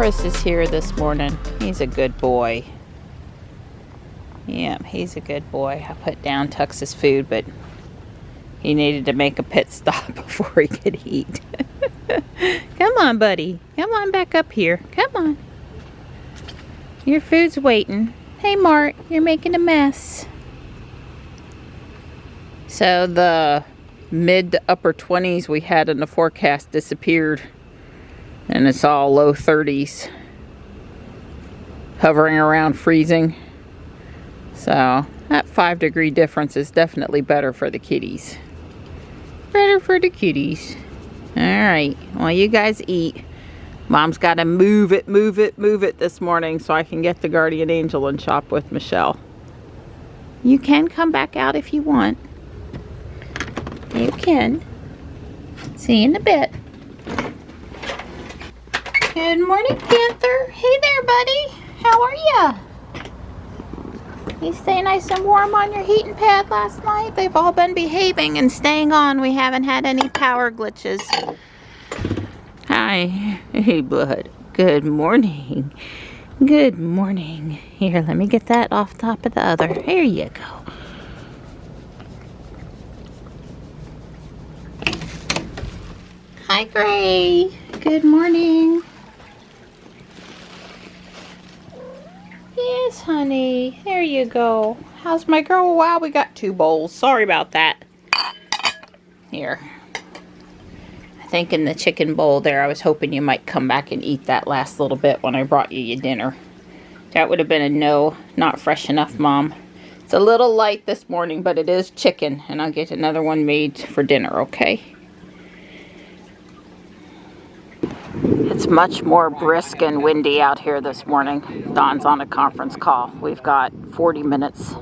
Boris is here this morning. He's a good boy. Yeah, he's a good boy. I put down Tux's food, but he needed to make a pit stop before he could eat. Come on, buddy. Come on back up here. Come on. Your food's waiting. Hey, Mart, you're making a mess. So the mid to upper 20s we had in the forecast disappeared. And it's all low 30s. Hovering around freezing. So that 5-degree difference is definitely better for the kitties. Better for the kitties. Alright, well, you guys eat. Mom's got to move it this morning so I can get the guardian angel and shop with Michelle. You can come back out if you want. You can. See you in a bit. Good morning, Panther. Hey there, buddy. How are ya? You stay nice and warm on your heating pad last night? They've all been behaving and staying on. We haven't had any power glitches. Hi. Hey, bud. Good morning. Good morning. Here, let me get that off top of the other. Here you go. Hi, Gray. Good morning. Yes, honey. There you go. How's my girl? Wow, we got 2 bowls. Sorry about that. Here. I think in the chicken bowl there, I was hoping you might come back and eat that last little bit when I brought you your dinner. That would have been a no. Not fresh enough, Mom. It's a little light this morning, but it is chicken. And I'll get another one made for dinner, okay? It's much more brisk and windy out here this morning. Dawn's on a conference call. We've got 40 minutes.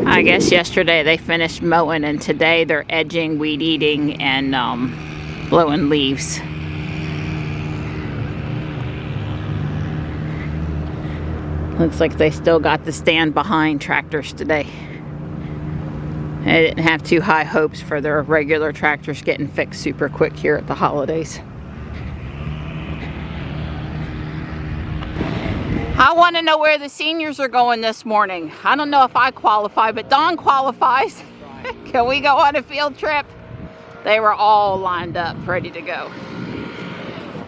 I guess yesterday they finished mowing and today they're edging, weed eating, and blowing leaves. Looks like they still got the stand behind tractors today. They didn't have too high hopes for their regular tractors getting fixed super quick here at the holidays. I want to know where the seniors are going this morning. I don't know if I qualify, but Dawn qualifies. Can we go on a field trip? They were all lined up, ready to go.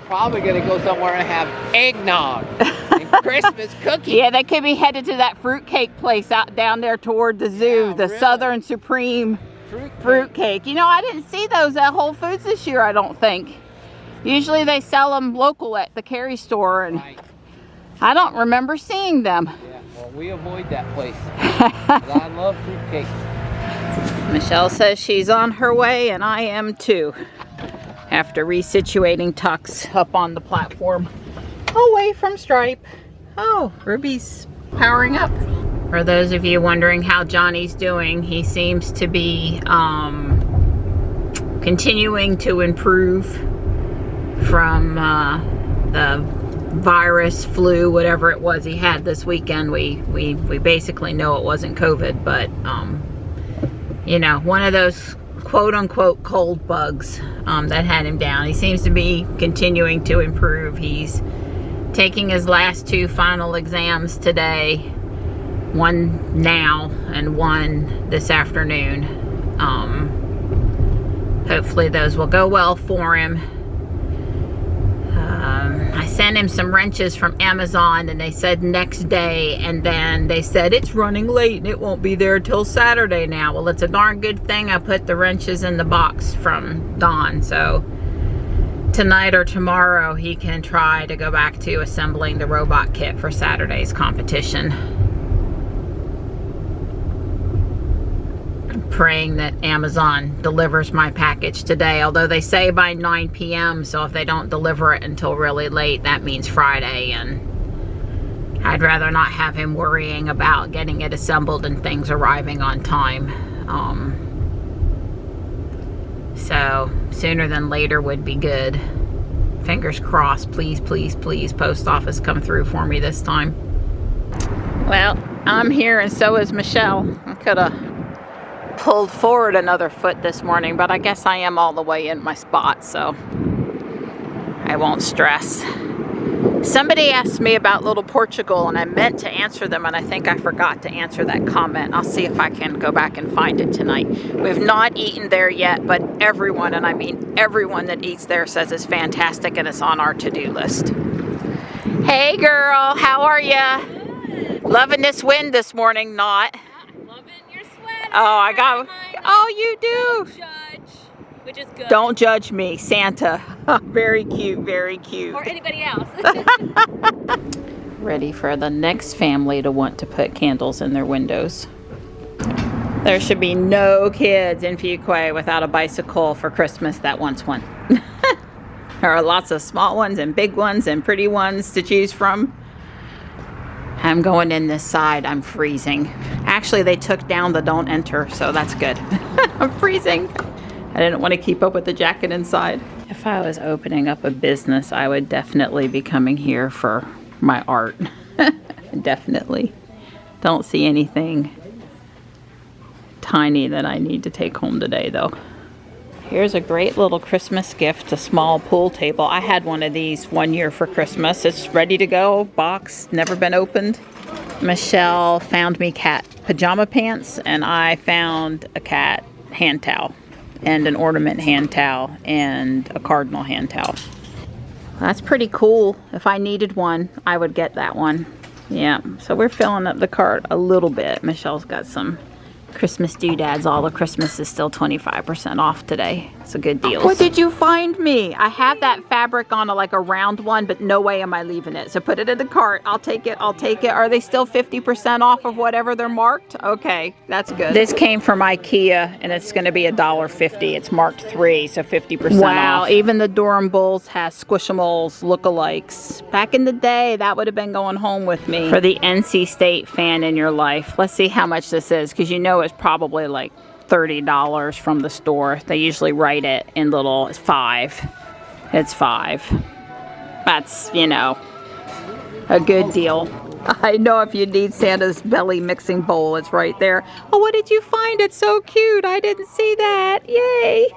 Probably going to go somewhere and have eggnog and Christmas cookies. Yeah, they could be headed to that fruitcake place out down there toward the zoo, Yeah, the really? Southern Supreme fruitcake. You know, I didn't see those at Whole Foods this year, I don't think. Usually they sell them local at the Cary store, and Right. I don't remember seeing them. Yeah, well, we avoid that place. 'Cause I love fruitcake. Michelle says she's on her way, and I am too. After resituating Tux up on the platform away from Stripe. Oh, Ruby's powering up. For those of you wondering how Johnny's doing, he seems to be continuing to improve from the virus, flu, whatever it was he had this weekend. We basically know it wasn't COVID, but you know, one of those quote-unquote cold bugs that had him down. He seems to be continuing to improve. He's taking his last 2 final exams today, one now and one this afternoon. Hopefully those will go well for him. I sent him some wrenches from Amazon, and they said next day, and then they said it's running late and it won't be there till Saturday now. Well, it's a darn good thing I put the wrenches in the box from Dawn, so tonight or tomorrow he can try to go back to assembling the robot kit for Saturday's competition. I'm praying that Amazon delivers my package today, although they say by 9 p.m. so if they don't deliver it until really late, that means Friday, and I'd rather not have him worrying about getting it assembled and things arriving on time. So sooner than later would be good. Fingers crossed. Please, please, please, post office, come through for me this time. Well, I'm here and so is Michelle. I could have pulled forward another foot this morning, but I guess I am all the way in my spot, so I won't stress. Somebody asked me about Little Portugal, and I meant to answer them, and I think I forgot to answer that comment. I'll see if I can go back and find it tonight. We've not eaten there yet, but everyone, and I mean everyone that eats there, says it's fantastic and it's on our to-do list. Hey girl, how are ya? Good. Loving this wind this morning, not. I'm loving your sweater. Oh, I got, oh, you Don't do. judge, which is good. Don't judge me, Santa. Very cute, very cute. Or anybody else. Ready for the next family to want to put candles in their windows. There should be no kids in Fuquay without a bicycle for Christmas that wants one. There are lots of small ones and big ones and pretty ones to choose from. I'm going in this side. I'm freezing. Actually, they took down the don't enter, so that's good. I'm freezing. I didn't want to keep up with the jacket inside. If I was opening up a business, I would definitely be coming here for my art. Definitely. Don't see anything tiny that I need to take home today, though. Here's a great little Christmas gift, a small pool table. I had one of these one year for Christmas. It's ready to go, box, never been opened. Michelle found me cat pajama pants, and I found a cat hand towel, and an ornament hand towel, and a cardinal hand towel. That's pretty cool. If I needed one, I would get that one. Yeah, so we're filling up the cart a little bit. Michelle's got some Christmas doodads. All the Christmas is still 25% off today. It's a good deal. What did you find me? I have that fabric on like a round one, but no way am I leaving it. So put it in the cart. I'll take it. I'll take it. Are they still 50% off of whatever they're marked? Okay, that's good. This came from IKEA, and it's going to be $1.50. It's marked 3, so 50% off. Wow, even the Durham Bulls has Squishimals lookalikes. Back in the day, that would have been going home with me. For the NC State fan in your life, let's see how much this is, because you know it's probably like $30 from the store. They usually write it in little, it's 5. It's 5. That's, you know, a good deal. I know if you need Santa's belly mixing bowl, it's right there. Oh, what did you find? It's so cute. I didn't see that. Yay.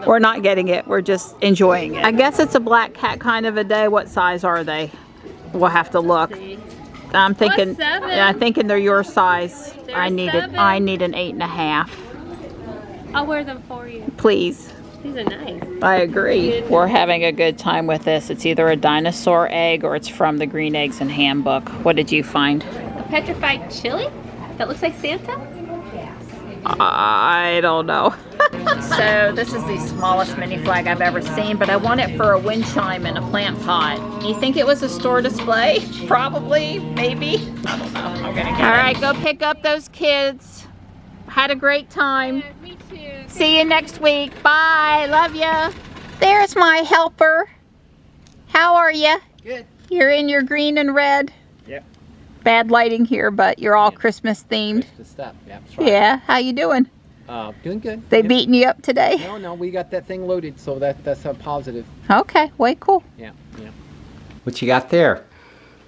We're not getting it. We're just enjoying it. I guess it's a black cat kind of a day. What size are they? We'll have to look. I'm thinking, yeah, I'm thinking they're your size. I need an 8.5. I'll wear them for you. Please. These are nice. I agree. We're having a good time with this. It's either a dinosaur egg or it's from the Green Eggs and Ham book. What did you find? A petrified chili that looks like Santa? I don't know. So this is the smallest mini flag I've ever seen, but I want it for a wind chime in a plant pot. You think it was a store display? Probably, maybe. I don't know. I'm gonna get it. All right, go pick up those kids. Had a great time. Yeah, me too. See you next week. Bye. Love ya. There's my helper. How are you? Good. You're in your green and red. Yep. Bad lighting here, but you're all Christmas themed. The stuff. Yeah. That's right. Yeah. How you doing? Doing good. They beating you up today? No, we got that thing loaded, so that's a positive. Okay. Way cool. Yeah. What you got there?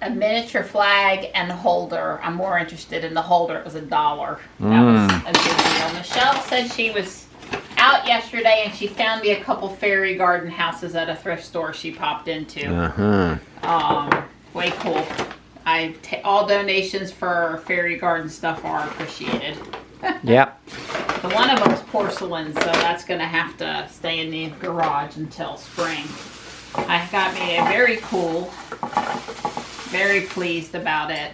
A miniature flag and holder. I'm more interested in the holder. It was $1. That was a good deal. Michelle said she was out yesterday and she found me a couple fairy garden houses at a thrift store she popped into. Way cool. All donations for fairy garden stuff are appreciated. Yep. The one of them's porcelain, so that's going to have to stay in the garage until spring. I got me a very cool. Very pleased about it.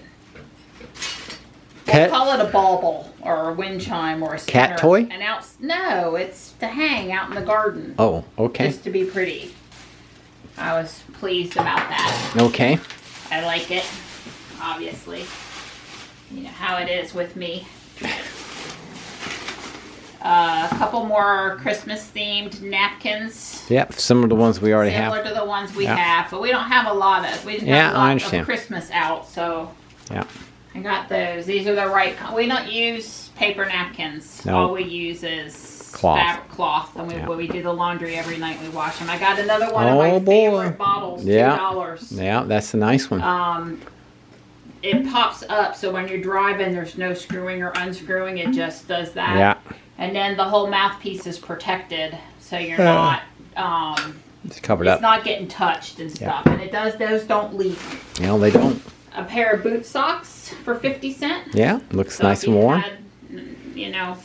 We'll call it a bauble or a wind chime or a spinner. Cat toy? No, it's to hang out in the garden. Oh, okay. Just to be pretty. I was pleased about that. Okay. I like it, obviously. You know how it is with me. A couple more Christmas themed napkins. Yep, some of the ones we already have. Similar to the ones we have, but we don't have a lot of. We didn't have a lot of Christmas out, so I got those. These are the right. We don't use paper napkins. No. All we use is fabric cloth, and when we do the laundry every night, we wash them. I got another one of my favorite bottles. $2. Yeah, that's a nice one. It pops up, so when you're driving, there's no screwing or unscrewing. It just does that. Yeah. And then the whole mouthpiece is protected, so you're not It's covered it's up. not getting touched and stuff. And those don't leak. No, they don't. A pair of boot socks for 50 cents. Yeah, looks So nice if and you warm. had, you know,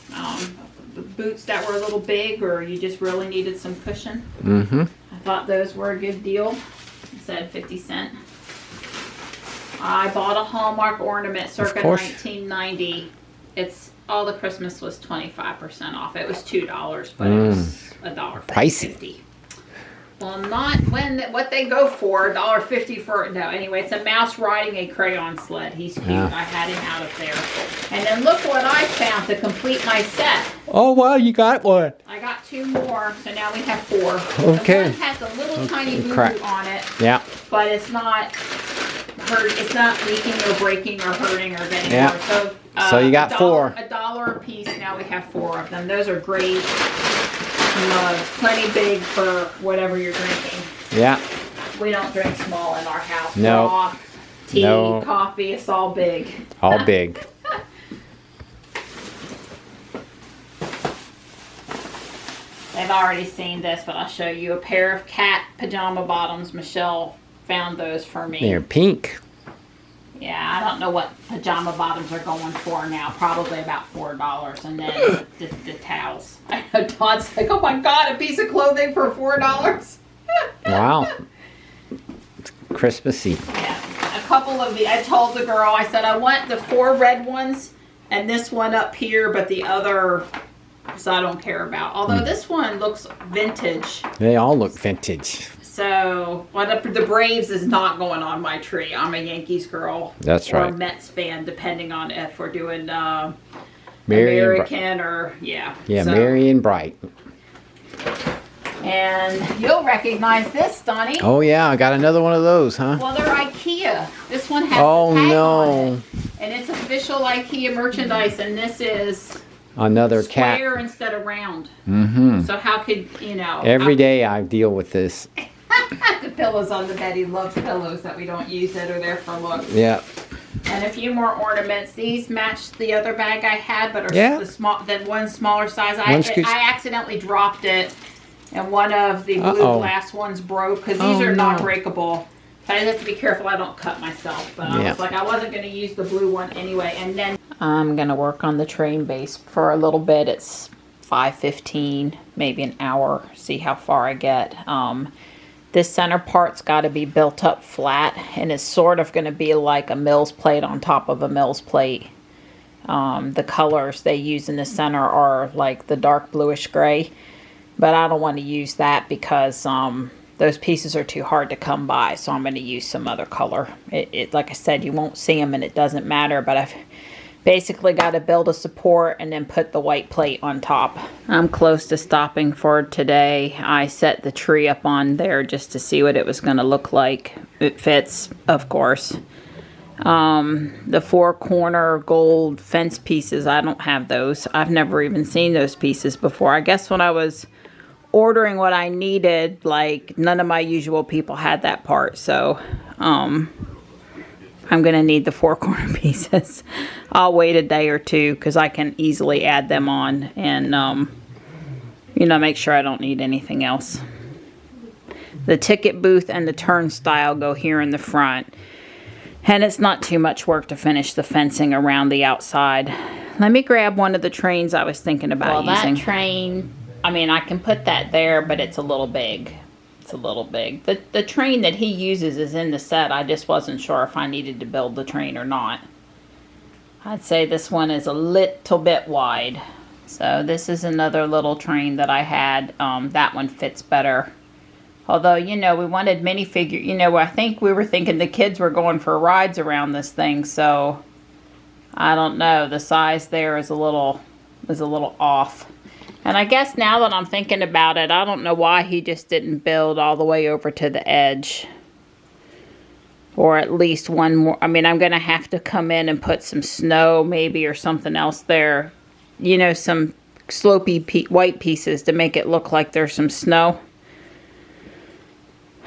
boots that were a little big, or you just really needed some cushion. Mm-hmm. I thought those were a good deal. It said 50 cents. I bought a Hallmark ornament circa 1990. It's all the Christmas was 25% off. It was $2, but it was $1.50. Pricey. Well, not what they go for, $1.50 for, no, anyway, it's a mouse riding a crayon sled. He's cute. Yeah. I had him out of there. And then look what I found to complete my set. Oh, wow, you got one. I got 2 more, so now we have 4. Okay. The one has a little tiny boo-boo crack. on it, Yeah. but it's not it's not leaking or breaking or hurting or getting Yeah. worse. So you got 4. $1 a piece. Now we have 4 of them. Those are great mugs. Plenty big for whatever you're drinking. Yeah. We don't drink small in our house. No. Raw, tea, No. coffee, it's all big. All big. They've already seen this, but I'll show you a pair of cat pajama bottoms. Michelle found those for me. They're pink. Yeah, I don't know what pajama bottoms are going for now. Probably about $4. And then the towels. I know Todd's like, oh my God, a piece of clothing for $4. Wow. It's Christmassy. Yeah, a couple of the, I told the girl, I said, I want the 4 red ones and this one up here, but the other, so I don't care about. Although this one looks vintage. They all look vintage. So, the Braves is not going on my tree. I'm a Yankees girl. That's or right. Or Mets fan, depending on if we're doing American or, yeah. Yeah, so, Merry and Bright. And you'll recognize this, Donnie. Oh, yeah, I got another one of those, huh? Well, they're IKEA. This one has Oh, the tag no. on it. And it's official IKEA merchandise, and this is Another cat. square instead of round. Mm-hmm. So how could, you know. Every day I deal with this. The pillows on the bed. He loves pillows that we don't use that are there for looks. Yeah. And a few more ornaments. These match the other bag I had, but are Yeah. then one smaller size. One I scoops- accidentally dropped it, and one of the blue glass ones broke, because these are not breakable. So I have to be careful I don't cut myself. But I was like, I wasn't going to use the blue one anyway. And then I'm going to work on the train base for a little bit. It's 5:15, maybe an hour. See how far I get. This center part's got to be built up flat, and it's sort of going to be like a Mills plate on top of a Mills plate. The colors they use in the center are like the dark bluish gray, but I don't want to use that because those pieces are too hard to come by, so I'm going to use some other color. It like I said, you won't see them and it doesn't matter, but I've basically got to build a support and then put the white plate on top. I'm close to stopping for today. I set the tree up on there just to see what it was going to look like. It fits, of course. The 4 corner gold fence pieces, I don't have those. I've never even seen those pieces before. I guess when I was ordering what I needed, like, none of my usual people had that part, so I'm going to need the 4 corner pieces. I'll wait a day or 2 because I can easily add them on and, you know, make sure I don't need anything else. The ticket booth and the turnstile go here in the front. And it's not too much work to finish the fencing around the outside. Let me grab one of the trains I was thinking about using. That train, I mean, I can put that there, but it's a little big. It's a little big. The train that he uses is in the set. I just wasn't sure if I needed to build the train or not. I'd say this one is a little bit wide. So this is another little train that I had. That one fits better. Although, you know, we wanted minifigure. You know, I think we were thinking the kids were going for rides around this thing. So I don't know. The size there is a little off. And I guess now that I'm thinking about it, I don't know why he just didn't build all the way over to the edge. Or at least one more. I mean, I'm going to have to come in and put some snow maybe or something else there. You know, some slopey white pieces to make it look like there's some snow.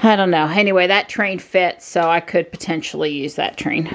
I don't know. Anyway, that train fits, so I could potentially use that train.